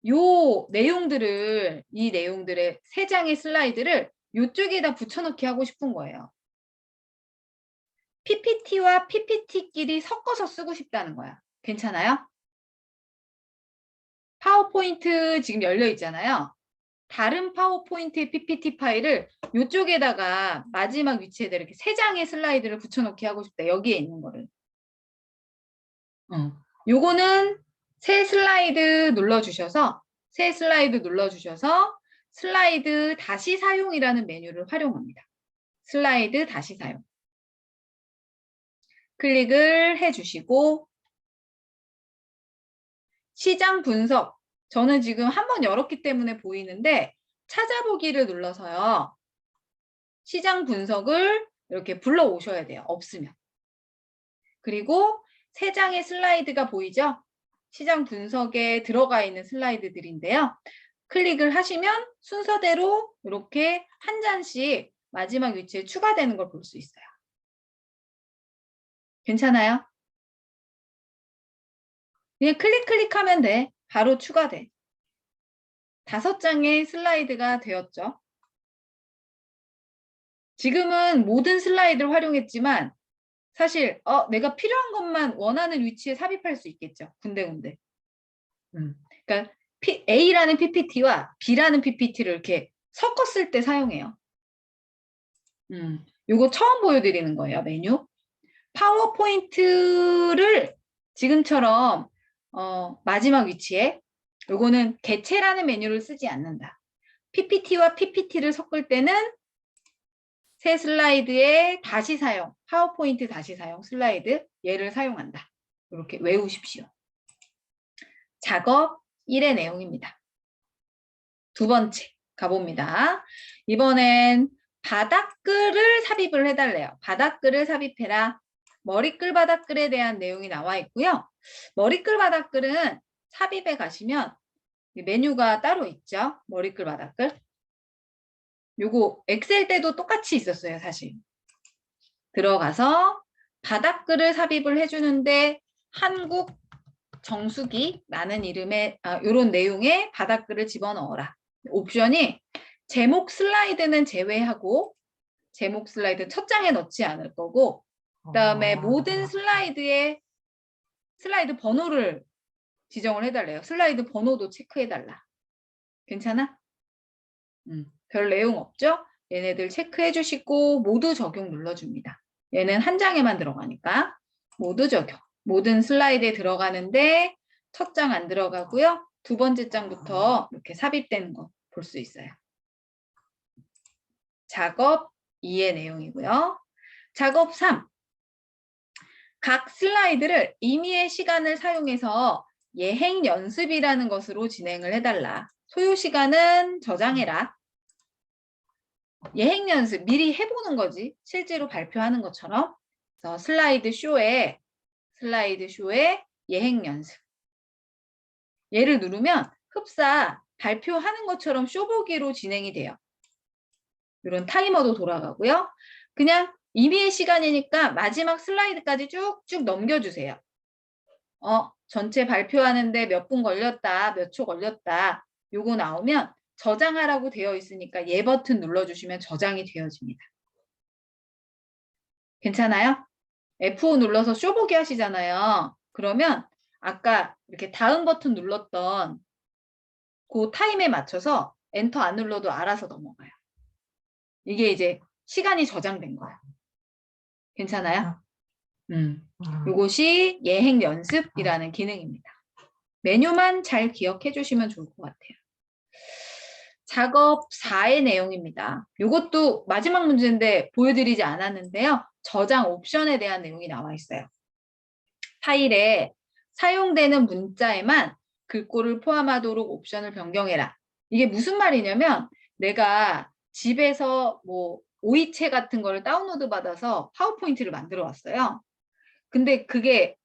요 내용들을 이 내용들의 3장의 슬라이드를 요쪽에다 붙여넣기 하고 싶은 거예요. PPT와 PPT끼리 섞어서 쓰고 싶다는 거야. 괜찮아요? 파워포인트 지금 열려 있잖아요. 다른 파워포인트의 PPT 파일을 이쪽에다가 마지막 위치에다 이렇게 3장의 슬라이드를 붙여넣기 하고 싶다. 여기에 있는 거를. 요거는 새 슬라이드 눌러주셔서 슬라이드 다시 사용이라는 메뉴를 활용합니다. 슬라이드 다시 사용. 클릭을 해주시고 시장 분석. 저는 지금 한번 열었기 때문에 보이는데 찾아보기를 눌러서요. 시장 분석을 이렇게 불러오셔야 돼요. 없으면. 그리고 3장의 슬라이드가 보이죠? 시장 분석에 들어가 있는 슬라이드들인데요. 클릭을 하시면 순서대로 이렇게 한 장씩 마지막 위치에 추가되는 걸 볼 수 있어요. 괜찮아요? 그냥 클릭하면 돼. 바로 추가돼. 5장의 슬라이드가 되었죠. 지금은 모든 슬라이드를 활용했지만 사실 내가 필요한 것만 원하는 위치에 삽입할 수 있겠죠. 군데군데. 그러니까 A라는 PPT와 B라는 PPT를 이렇게 섞었을 때 사용해요. 요거 처음 보여드리는 거예요. 메뉴. 파워포인트를 지금처럼 마지막 위치에 요거는 개체라는 메뉴를 쓰지 않는다. PPT와 PPT를 섞을 때는 새 슬라이드에 다시 사용, 파워포인트 다시 사용 슬라이드 얘를 사용한다. 이렇게 외우십시오. 작업 1의 내용입니다. 두 번째 가봅니다. 이번엔 바닥글을 삽입을 해달래요. 바닥글을 삽입해라. 머리글 바닥글에 대한 내용이 나와 있고요. 머리글 바닥글은 삽입에 가시면 메뉴가 따로 있죠. 머리글 바닥글. 요거 엑셀 때도 똑같이 있었어요. 사실. 들어가서 바닥글을 삽입을 해주는데 한국 정수기라는 이름의 이런 내용의 바닥글을 집어넣어라. 옵션이 제목 슬라이드는 제외하고 제목 슬라이드 첫 장에 넣지 않을 거고 그다음에 모든 슬라이드에 슬라이드 번호를 지정을 해달래요. 슬라이드 번호도 체크해달라. 괜찮아? 별 내용 없죠? 얘네들 체크해 주시고 모두 적용 눌러줍니다. 얘는 한 장에만 들어가니까 모두 적용. 모든 슬라이드에 들어가는데 첫 장 안 들어가고요. 두 번째 장부터 이렇게 삽입되는 거 볼 수 있어요. 작업 2의 내용이고요. 작업 3. 각 슬라이드를 임의의 시간을 사용해서 예행 연습이라는 것으로 진행을 해달라. 소요 시간은 저장해라. 예행 연습 미리 해보는 거지. 실제로 발표하는 것처럼. 그래서 슬라이드 쇼에 예행 연습. 얘를 누르면 흡사 발표하는 것처럼 쇼보기로 진행이 돼요. 이런 타이머도 돌아가고요. 그냥 임의의 시간이니까 마지막 슬라이드까지 쭉쭉 넘겨주세요. 전체 발표하는데 몇 분 걸렸다, 몇 초 걸렸다. 요거 나오면 저장하라고 되어 있으니까 얘 버튼 눌러주시면 저장이 되어집니다. 괜찮아요? F5 눌러서 쇼보기 하시잖아요. 그러면 아까 이렇게 다음 버튼 눌렀던 그 타임에 맞춰서 엔터 안 눌러도 알아서 넘어가요. 이게 이제 시간이 저장된 거예요. 괜찮아요? 이것이 예행 연습이라는 기능입니다. 메뉴만 잘 기억해 주시면 좋을 것 같아요. 작업 4의 내용입니다. 이것도 마지막 문제인데 보여드리지 않았는데요. 저장 옵션에 대한 내용이 나와 있어요. 파일에 사용되는 문자에만 글꼴을 포함하도록 옵션을 변경해라. 이게 무슨 말이냐면 내가 집에서 뭐 오이채 같은 거를 다운로드 받아서 파워포인트를 만들어 왔어요. 근데 그게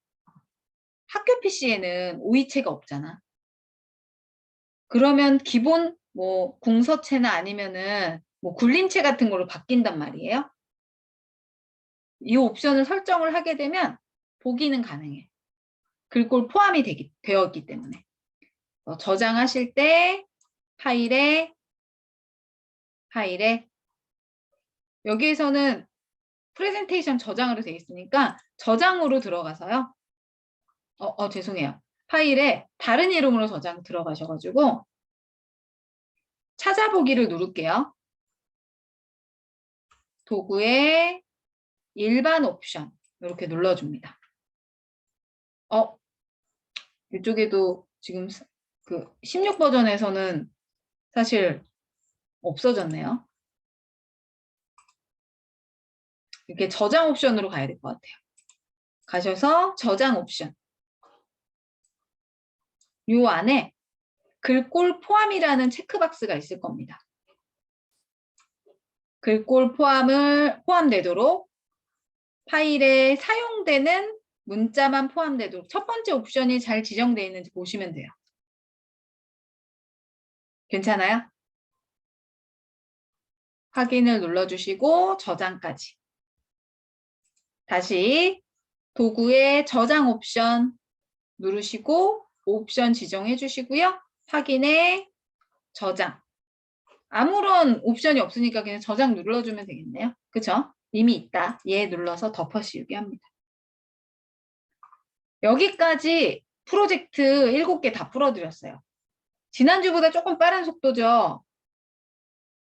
학교 PC에는 오이채가 없잖아. 그러면 기본 뭐 궁서체나 아니면은 뭐 굴림체 같은 걸로 바뀐단 말이에요. 이 옵션을 설정을 하게 되면 보기는 가능해. 글꼴 포함이 되었기 때문에. 저장하실 때 파일에 여기에서는 프레젠테이션 저장으로 되어 있으니까 저장으로 들어가서요. 죄송해요. 파일에 다른 이름으로 저장 들어가셔가지고 찾아보기를 누를게요. 도구의 일반 옵션 이렇게 눌러줍니다. 이쪽에도 지금 그 16 버전에서는 사실 없어졌네요. 이렇게 저장 옵션으로 가야 될 것 같아요. 가셔서 저장 옵션. 요 안에 글꼴 포함이라는 체크박스가 있을 겁니다. 글꼴 포함되도록 파일에 사용되는 문자만 포함되도록 첫 번째 옵션이 잘 지정되어 있는지 보시면 돼요. 괜찮아요? 확인을 눌러주시고 저장까지. 다시 도구의 저장 옵션 누르시고 옵션 지정해 주시고요. 확인해 저장. 아무런 옵션이 없으니까 그냥 저장 눌러주면 되겠네요. 그쵸? 이미 있다. 얘 눌러서 덮어 씌우기 합니다. 여기까지 프로젝트 7개 다 풀어드렸어요. 지난주보다 조금 빠른 속도죠.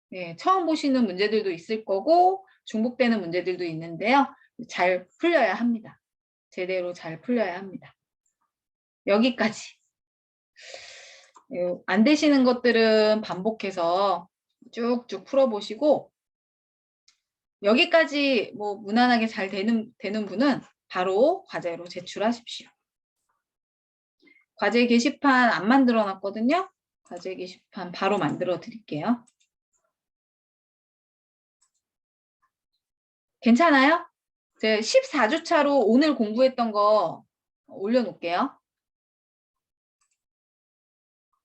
네, 처음 보시는 문제들도 있을 거고 중복되는 문제들도 있는데요. 잘 풀려야 합니다. 제대로 잘 풀려야 합니다. 여기까지. 안 되시는 것들은 반복해서 쭉쭉 풀어보시고 여기까지 뭐 무난하게 잘 되는 분은 바로 과제로 제출하십시오. 과제 게시판 안 만들어 놨거든요. 과제 게시판 바로 만들어 드릴게요. 괜찮아요? 제가 14주 차로 오늘 공부했던 거 올려놓을게요.